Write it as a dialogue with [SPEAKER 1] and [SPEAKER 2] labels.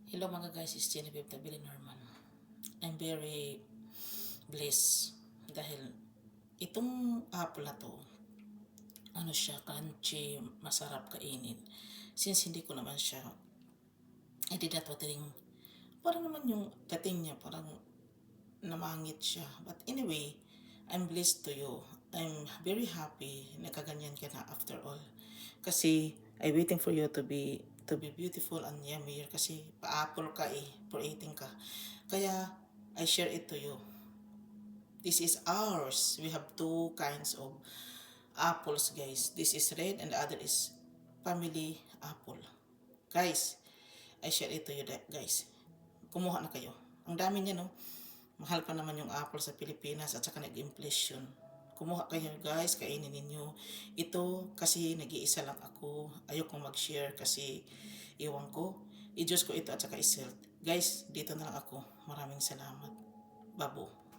[SPEAKER 1] Hello mga guys, it's Genevieve Tabili Norman. I'm very blessed dahil itong apple na to, ano siya, crunchy, masarap kainin. Since hindi ko naman siya, I did not watering, parang naman yung dating niya, parang namangit siya. But anyway, I'm blessed to you. I'm very happy na kaganyan ka na after all. Kasi I waiting for you to be beautiful and yummy kasi pa-apple ka for eating ka. Kaya I share it to you. This is ours. We have two kinds of apples, guys. This is red and the other is family apple. Guys, I share it to you, guys. Kumuha na kayo. Ang dami niya, no? Mahal pa naman yung apple sa Pilipinas at saka nag-inflation. Kumuha kayo guys, kainin ninyo. Ito kasi nag-iisa lang ako. Ayoko mag-share kasi iwan ko. I-juice ko ito at saka i-sell. Guys, dito na lang ako. Maraming salamat. Babo.